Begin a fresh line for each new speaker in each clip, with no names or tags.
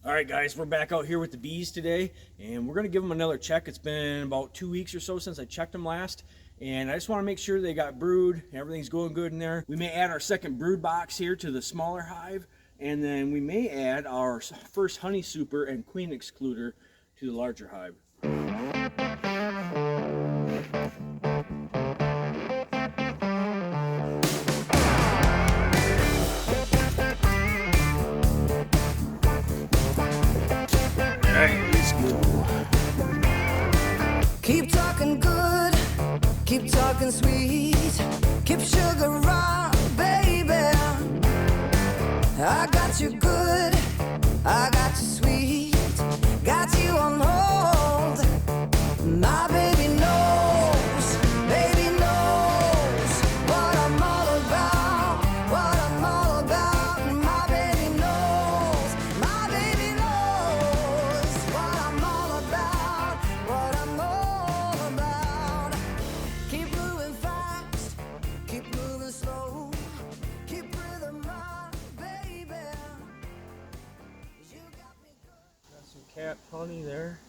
All right, guys, we're back out here with the bees today, and we're going to give them another check. It's been about 2 weeks or so since I checked them last, and I just want to make sure they got brood, everything's going good in there. We may add our second brood box here to the smaller hive, and then we may add our first honey super and queen excluder to the larger hive.
Keep talking good, keep talking sweet, keep sugar on, baby. I got you good, I got you sweet, got you on hold. My baby knows what I'm all about, what I'm all about. My baby knows what I'm all about, what I'm all about. Keep moving fast, keep moving slow, keep rhythm on, baby. You got me good.
Got some capped honey there.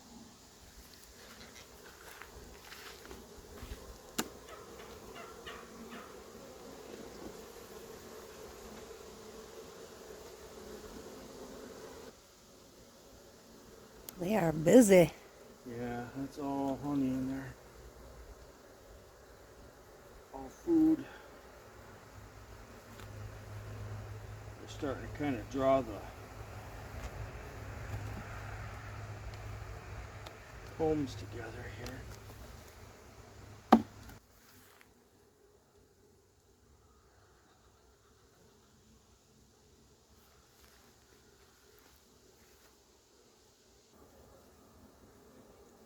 They are busy.
Yeah, that's all honey in there. All food. We're starting to kind of draw the combs together here.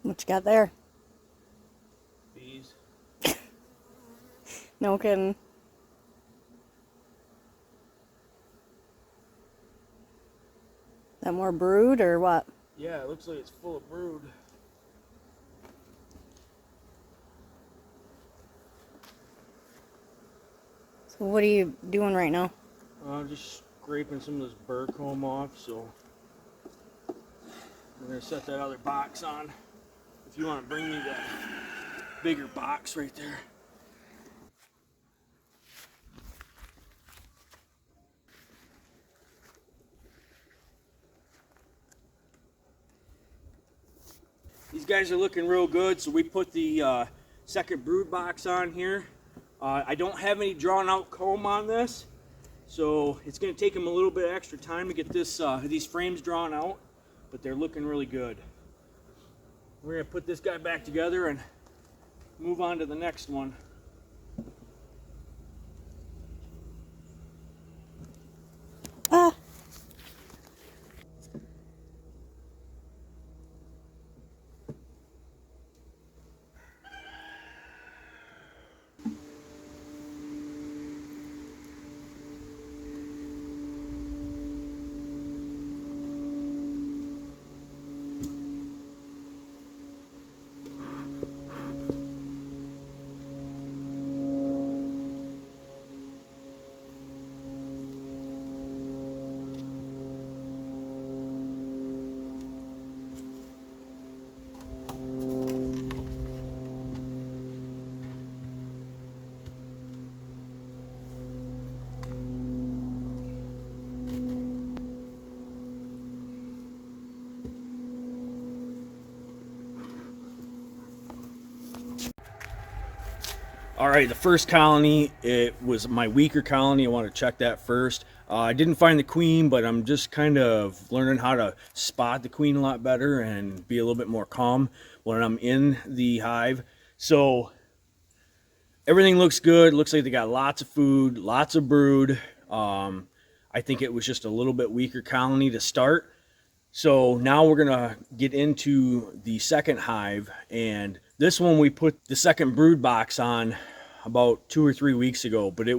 What you got there?
Bees.
No kidding. That more brood or what?
Yeah, it looks like it's full of brood.
So what are you doing right now?
I'm just scraping some of this burr comb off, so we're gonna set that other box on. If you want to bring me that bigger box right there. These guys are looking real good, so we put the second brood box on here. I don't have any drawn out comb on this, so it's going to take them a little bit extra time to get these frames drawn out, but they're looking really good. We're going to put this guy back together and move on to the next one.
Ah.
All right, the first colony, it was my weaker colony. I want to check that first. I didn't find the queen, but I'm just kind of learning how to spot the queen a lot better and be a little bit more calm when I'm in the hive. So everything looks good. Looks like they got lots of food, lots of brood. I think it was just a little bit weaker colony to start. So now we're gonna get into the second hive, and this one we put the second brood box on about 2 or 3 weeks ago, but it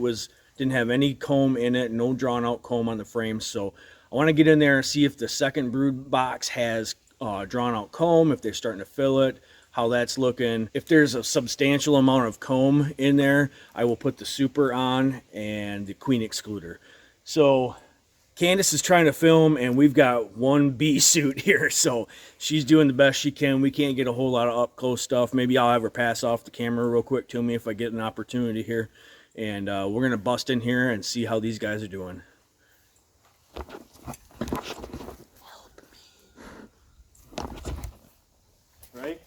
didn't have any comb in it, no drawn out comb on the frame. So I want to get in there and see if the second brood box has drawn out comb, if they're starting to fill it, how that's looking. If there's a substantial amount of comb in there, I will put the super on and the queen excluder. So Candace is trying to film, and we've got one bee suit here, so she's doing the best she can. We can't get a whole lot of up close stuff. Maybe I'll have her pass off the camera real quick to me if I get an opportunity here. And we're gonna bust in here and see how these guys are doing. Right?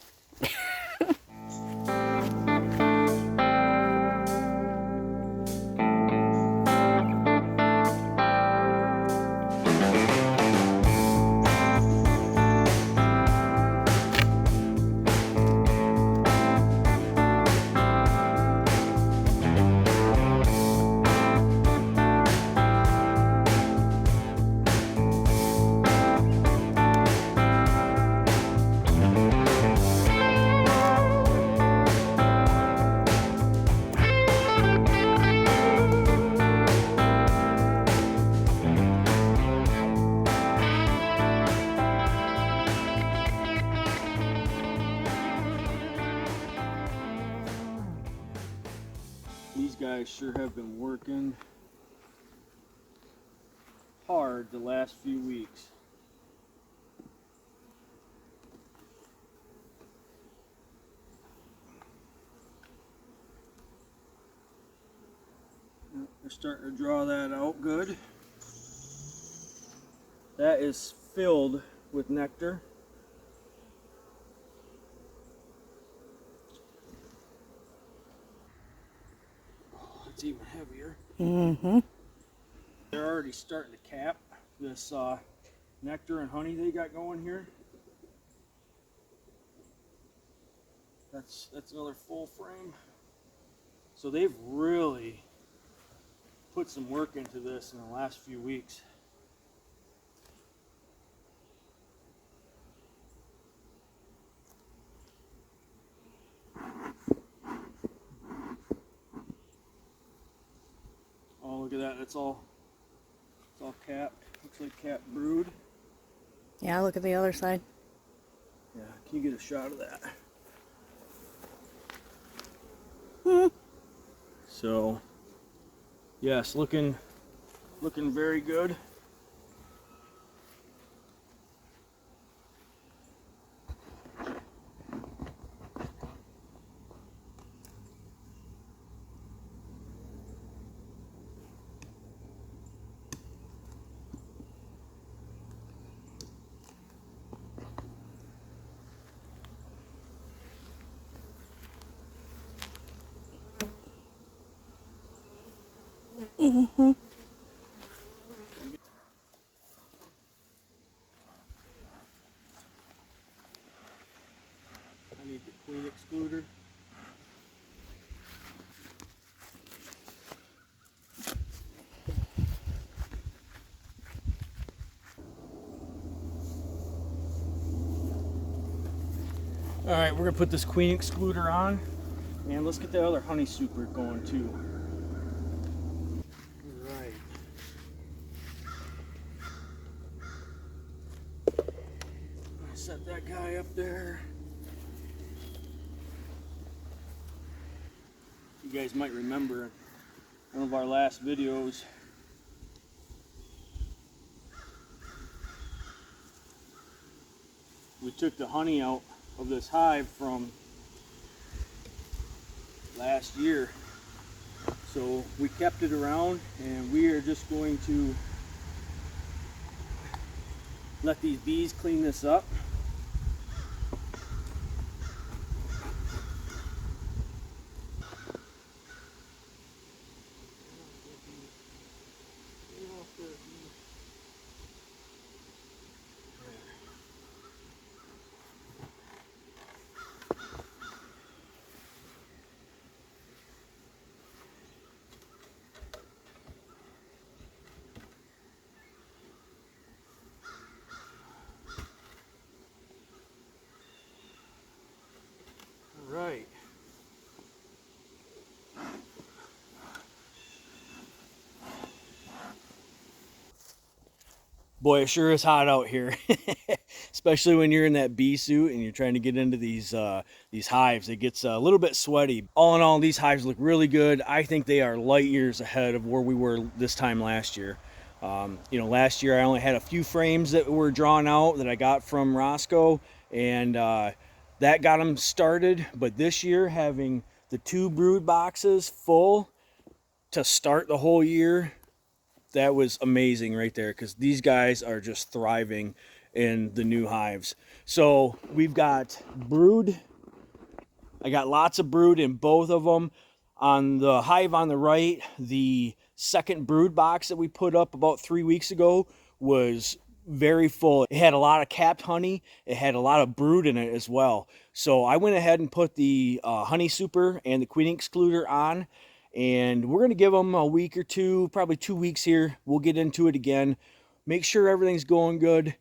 These guys sure have been working hard the last few weeks. They're starting to draw that out good. That is filled with nectar. Oh, it's even heavier.
Mm-hmm.
They're already starting to cap this nectar and honey they got going here. That's another full frame. So they've really put some work into this in the last few weeks. Oh, look at that. It's all capped. Looks like capped brood.
Yeah, look at the other side.
Yeah, can you get a shot of that? So, yes, looking very good.
Mm-hmm.
I need the queen excluder. All right, we're gonna put this queen excluder on, and let's get the other honey super going too. All right. Set that guy up there. You guys might remember one of our last videos. We took the honey out of this hive from last year. So we kept it around, and we are just going to let these bees clean this up. Right. Boy, it sure is hot out here, especially when you're in that bee suit and you're trying to get into these hives. It gets a little bit sweaty. All in all, these hives look really good. I think they are light years ahead of where we were this time last year. You know, last year I only had a few frames that were drawn out that I got from Roscoe, and that got them started. But this year, having the 2 brood boxes full to start the whole year, that was amazing right there, because these guys are just thriving in the new hives. So we've got brood. I got lots of brood in both of them. On the hive on the right, the second brood box that we put up about 3 weeks ago was very full. It had a lot of capped honey. It had a lot of brood in it as well. So I went ahead and put the honey super and the queen excluder on, and we're going to give them a week or two, probably 2 weeks here. We'll get into it again, make sure everything's going good.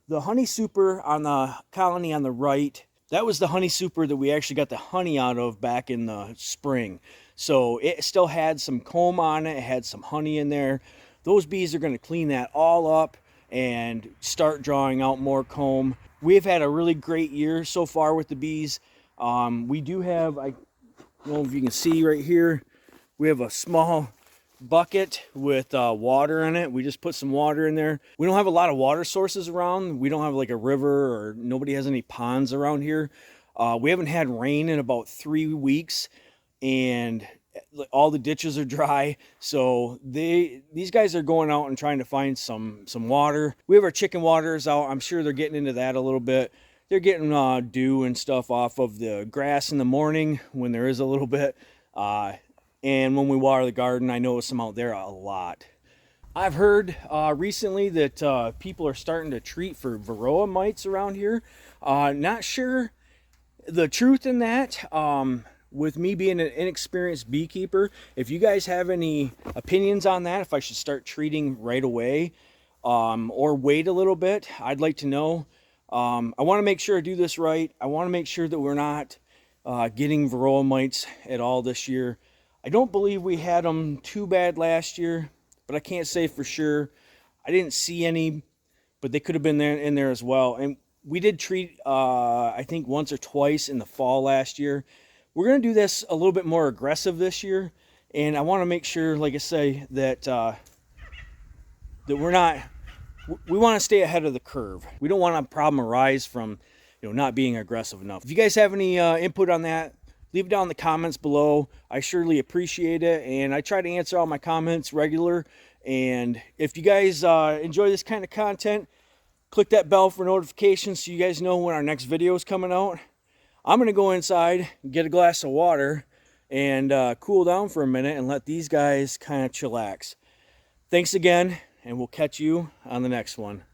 The honey super on the colony on the right, that was the honey super that we actually got the honey out of back in the spring. So it still had some comb on it. It had some honey in there. Those bees are going to clean that all up and start drawing out more comb. We've had a really great year so far with the bees. We do have, I don't know if you can see right here, we have a small bucket with water in it. We just put some water in there. We don't have a lot of water sources around. We don't have like a river, or nobody has any ponds around here. We haven't had rain in about 3 weeks, and all the ditches are dry. So these guys are going out and trying to find some water. We have our chicken waters out. I'm sure they're getting into that a little bit. They're getting dew and stuff off of the grass in the morning when there is a little bit. And when we water the garden, I notice them out there a lot. I've heard recently that people are starting to treat for Varroa mites around here. Not sure the truth in that. With me being an inexperienced beekeeper, if you guys have any opinions on that, if I should start treating right away or wait a little bit, I'd like to know. I want to make sure I do this right. I want to make sure that we're not getting Varroa mites at all this year. I don't believe we had them too bad last year, but I can't say for sure. I didn't see any, but they could have been in there as well. And we did treat, I think, once or twice in the fall last year. We're going to do this a little bit more aggressive this year, and I want to make sure, like I say, that that we're not. We want to stay ahead of the curve. We don't want a problem arise from, not being aggressive enough. If you guys have any input on that, leave it down in the comments below. I surely appreciate it, and I try to answer all my comments regular. And if you guys enjoy this kind of content, click that bell for notifications so you guys know when our next video is coming out. I'm going to go inside, get a glass of water, and cool down for a minute and let these guys kind of chillax. Thanks again, and we'll catch you on the next one.